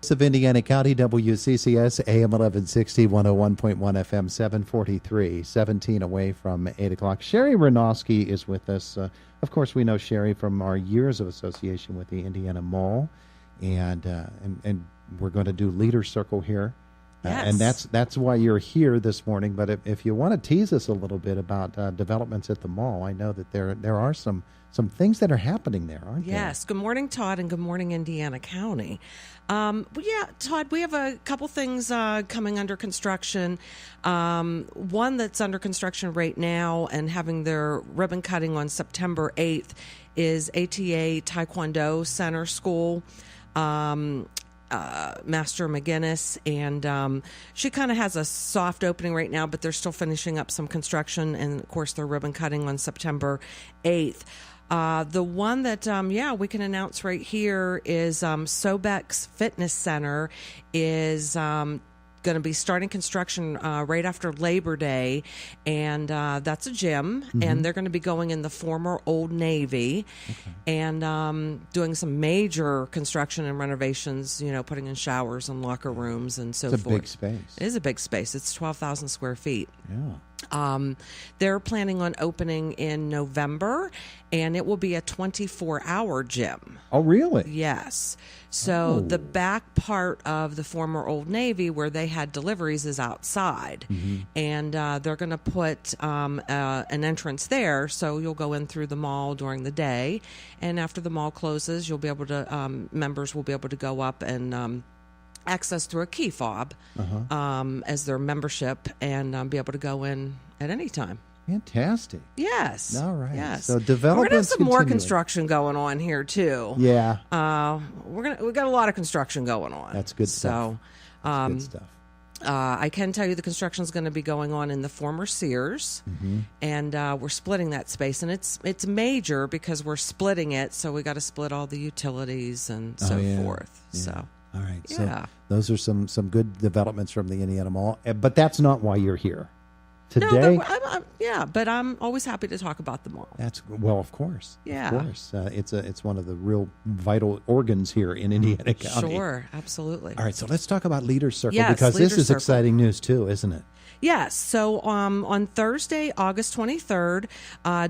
Of Indiana County, WCCS, AM 1160, 101.1 FM, 743, 17 away from 8 o'clock. Sherry Renosky is with us. Of course, we know Sherry from our years of association with the Indiana Mall, and we're going to do Leader Circle here. Yes. And that's why you're here this morning. But if you want to tease us a little bit about developments at the mall, I know that there are some things that are happening there, aren't there? Yes. Good morning, Todd, and good morning, Indiana County. Todd, we have a couple things coming under construction. One that's under construction right now and having their ribbon cutting on September 8th is ATA Taekwondo Center School. Master McGinnis, and she kind of has a soft opening right now, but they're still finishing up some construction, and of course they're ribbon cutting on September 8th. The one that, we can announce right here is Sobex Fitness Center is going to be starting construction right after Labor Day, and that's a gym, and they're going to be going in the former Old Navy, and doing some major construction and renovations, putting in showers and locker rooms and so forth. It's a big space. It is a big space. It's 12,000 square feet. Yeah. They're planning on opening in November, and it will be a 24-hour gym. Oh, really? Yes. So the back part of the former Old Navy where they had deliveries is outside, and they're going to put an entrance there, so you'll go in through the mall during the day, and after the mall closes, you'll be able to members will be able to go up and access through a key fob as their membership, and be able to go in at any time. Fantastic. Yes. All right. Yes. So development's we're gonna have some more continuing. construction going on here too. Yeah. We've got a lot of construction going on. That's good stuff. So, That's good stuff. I can tell you the construction is going to be going on in the former Sears, and we're splitting that space, and it's major because we're splitting it, so we got to split all the utilities and so forth. Yeah. So. All right. Yeah. So those are some good developments from the Indiana Mall, but that's not why you're here today. No, but I'm always happy to talk about the mall. Of course. Yeah. Of course. It's one of the real vital organs here in Indiana County. Sure, absolutely. All right, so let's talk about Leader Circle, Yes, because Leader this is Circle. exciting news too, isn't it? Yes. So on Thursday, August 23rd,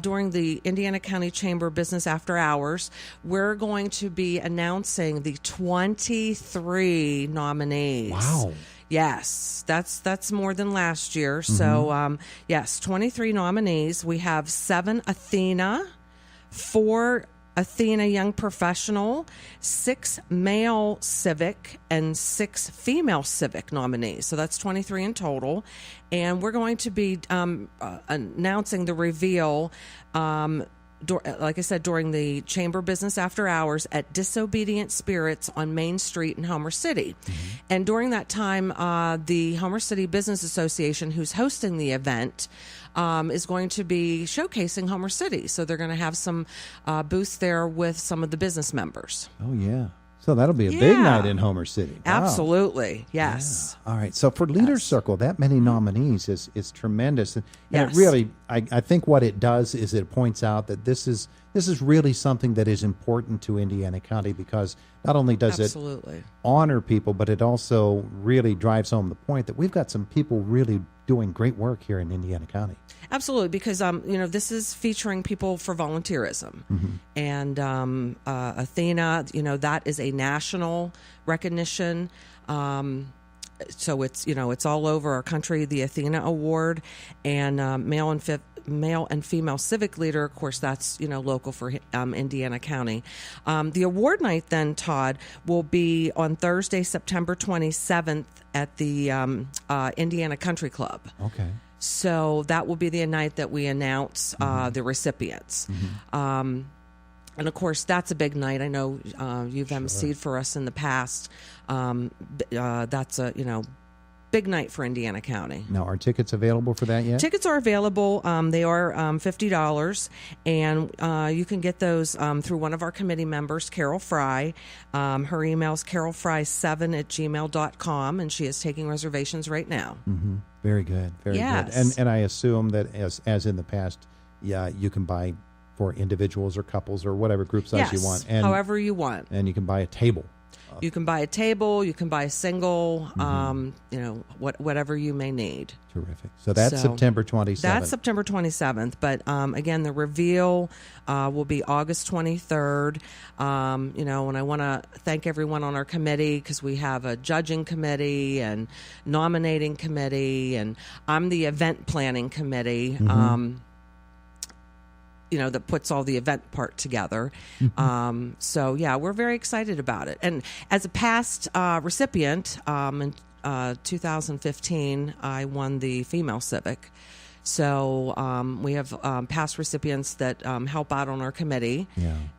during the Indiana County Chamber Business After Hours, we're going to be announcing the 23 nominees. Wow. Yes, that's more than last year. So, 23 nominees. We have 7 Athena, 4 Athena Young Professional, 6 male civic, and 6 female civic nominees. So that's 23 in total. And we're going to be announcing the reveal, like I said, during the Chamber Business After Hours at Disobedient Spirits on Main Street in Homer City. And during that time, the Homer City Business Association, who's hosting the event, is going to be showcasing Homer City. So they're going to have some booths there with some of the business members. Oh, yeah. So that'll be a big night in Homer City. Wow. Absolutely. Yes. Yeah. All right. So for Leader Circle, that many nominees is tremendous. And Yes. it really, I think what it does is it points out that this is really something that is important to Indiana County, because not only does Absolutely. it honor people, but it also really drives home the point that we've got some people really doing great work here in Indiana County. Absolutely, because this is featuring people for volunteerism, and Athena, that is a national recognition. So it's all over our country. The Athena Award, and male and female civic leader. Of course, that's local for Indiana County. The award night then, Todd, will be on Thursday, September 27th at the Indiana Country Club. Okay. So that will be the night that we announce the recipients. And of course, that's a big night. I know you've emceed for us in the past. That's a big night for Indiana County. Now, are tickets available for that yet? Tickets are available. They are $50, and you can get those through one of our committee members, Carol Fry. Her email is carolfry7@gmail.com, and she is taking reservations right now. Mm-hmm. Very good. Very Yes. good. And I assume that as in the past, you can buy for individuals or couples or whatever group size you want. And however you want. And you can buy a table You can buy a table, you can buy a single, whatever you may need. Terrific. So that's September 27th. That's September 27th. But again, the reveal will be August 23rd. And I want to thank everyone on our committee, because we have a judging committee and nominating committee, and I'm the event planning committee. That puts all the event part together. We're very excited about it. And as a past recipient, in 2015, I won the Female Civic. So we have past recipients that help out on our committee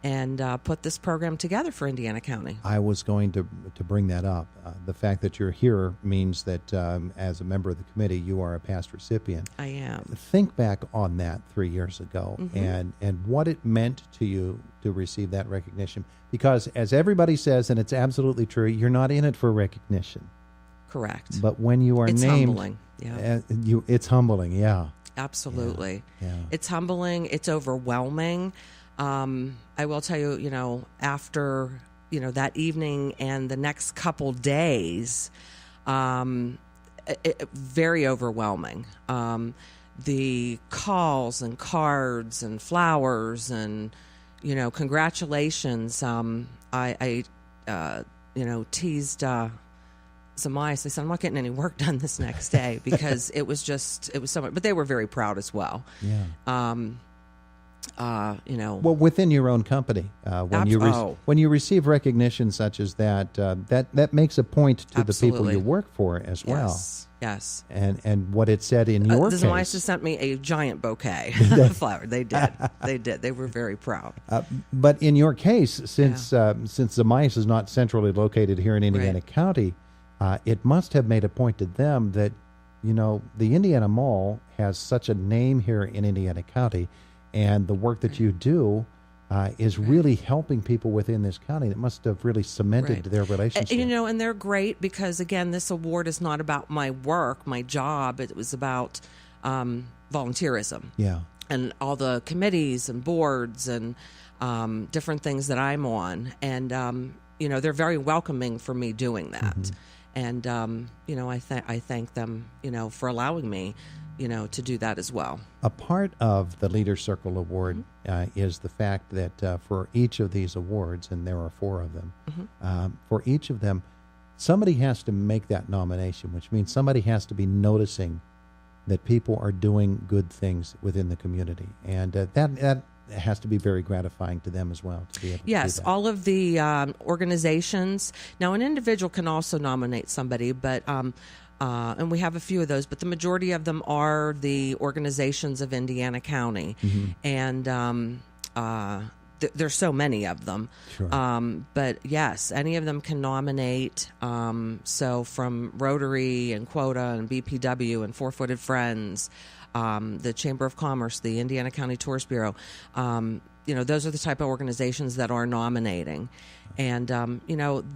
and put this program together for Indiana County. I was going to bring that up. The fact that you're here means that as a member of the committee, you are a past recipient. I am. Think back on that 3 years ago and what it meant to you to receive that recognition. Because as everybody says, and it's absolutely true, you're not in it for recognition. Correct. But when you are it's named, humbling. Yeah. It's humbling. Yeah. Absolutely. Yeah. It's humbling. It's overwhelming. I will tell you, after, that evening and the next couple days, very overwhelming. The calls and cards and flowers and, congratulations. I teased Zamias. I said, I'm not getting any work done this next day, because it was so much, but they were very proud as well. Yeah. Well, within your own company, when you receive recognition such as that, that makes a point to the people you work for as well. Yes. And what it said in your case. The Zamias sent me a giant bouquet of flowers. They did. They were very proud. But in your case, since Zamias is not centrally located here in Indiana County, it must have made a point to them that, the Indiana Mall has such a name here in Indiana County, and the work that you do is really helping people within this county. It must have really cemented their relationship. And they're great because, again, this award is not about my work, my job. It was about volunteerism. Yeah. And all the committees and boards and different things that I'm on. And, they're very welcoming for me doing that. And, I thank them, for allowing me, to do that as well. A part of the Leader Circle Award is the fact that for each of these awards, and there are 4 of them, for each of them, somebody has to make that nomination, which means somebody has to be noticing that people are doing good things within the community. And that has to be very gratifying to them as well to be able to do that. All of the organizations. Now, an individual can also nominate somebody, but and we have a few of those, but the majority of them are the organizations of Indiana County. And there's so many of them. Sure. But yes, any of them can nominate. So from Rotary and Quota and BPW and Four Footed Friends, the Chamber of Commerce, the Indiana County Tourist Bureau, those are the type of organizations that are nominating. And,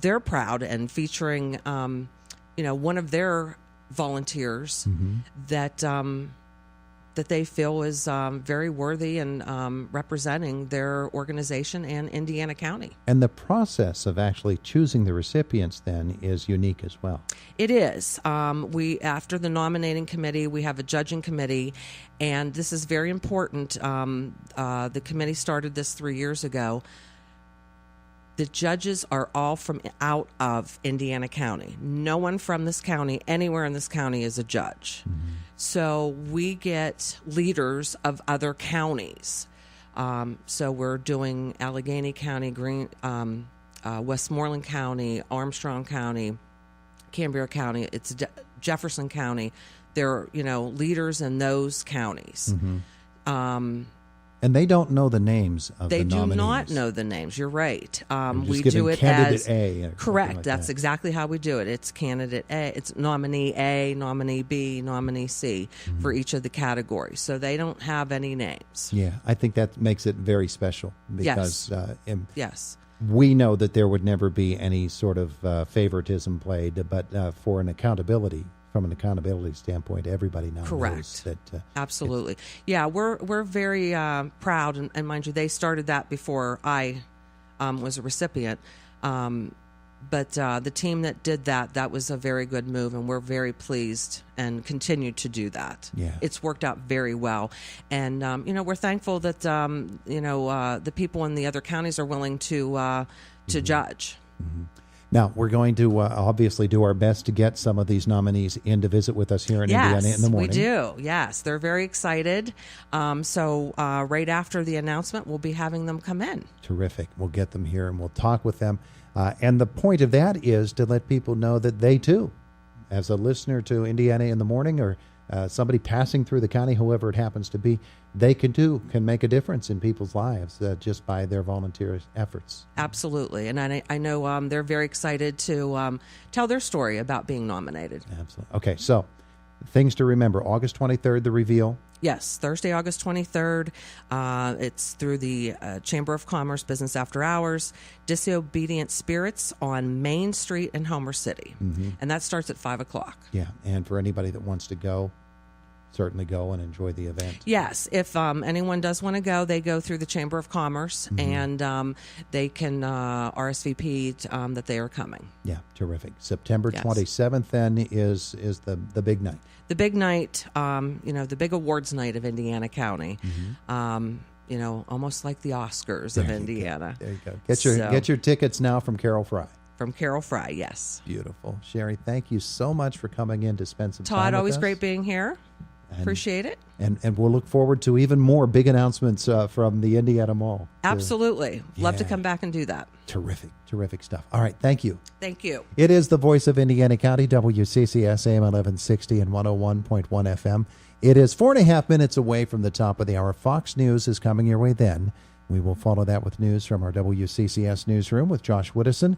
they're proud and featuring, one of their volunteers that they feel is very worthy and representing their organization and Indiana County. And the process of actually choosing the recipients then is unique as well. It is. After the nominating committee, we have a judging committee, and this is very important. The committee started this 3 years ago. The judges are all from out of Indiana County. No one from this county, anywhere in this county, is a judge. So we get leaders of other counties. So we're doing Allegheny County, Westmoreland County, Armstrong County, Cambria County. It's Jefferson County. They're leaders in those counties. And they don't know the names of the nominees. They do not know the names. You're right. We do it as A. Correct. Like That's that. exactly how we do it. It's candidate A. It's nominee A, nominee B, nominee C for each of the categories. So they don't have any names. Yeah, I think that makes it very special because yes. We know that there would never be any sort of favoritism played, but from an accountability standpoint, everybody now knows that. Absolutely. We're very proud, and mind you, they started that before I was a recipient. But the team that did that was a very good move, and we're very pleased and continue to do that. Yeah. It's worked out very well. And, we're thankful that, the people in the other counties are willing to judge. Mm-hmm. Now, we're going to obviously do our best to get some of these nominees in to visit with us here in Indiana in the morning. We do. Yes, they're very excited. So right after the announcement, we'll be having them come in. Terrific. We'll get them here and we'll talk with them. And the point of that is to let people know that they too, as a listener to Indiana in the morning or somebody passing through the county, whoever it happens to be, they can make a difference in people's lives just by their volunteer efforts. Absolutely. And I know they're very excited to tell their story about being nominated. Absolutely. Okay, so things to remember. August 23rd, the reveal. Yes, Thursday, August 23rd. It's through the Chamber of Commerce Business After Hours, Disobedient Spirits on Main Street in Homer City. Mm-hmm. And that starts at 5 o'clock. Yeah, and for anybody that wants to go, certainly go and enjoy the event. Yes, if anyone does want to go, they go through the Chamber of Commerce, mm-hmm. and they can RSVP that they are coming. Yeah, terrific. September 27th then is the big night. The big night, the big awards night of Indiana County. Mm-hmm. Almost like the Oscars of Indiana. There you go. Get your tickets now from Carol Fry. From Carol Fry, yes. Beautiful. Sherry, thank you so much for coming in to spend some time with us. Todd, always great being here. Appreciate it. And we'll look forward to even more big announcements from the Indiana Mall. Absolutely. Love to come back and do that. Terrific stuff. All right, thank you. Thank you. It is the voice of Indiana County, WCCS AM 1160 and 101.1 FM. It is 4.5 minutes away from the top of the hour. Fox News is coming your way then. We will follow that with news from our WCCS newsroom with Josh Woodison.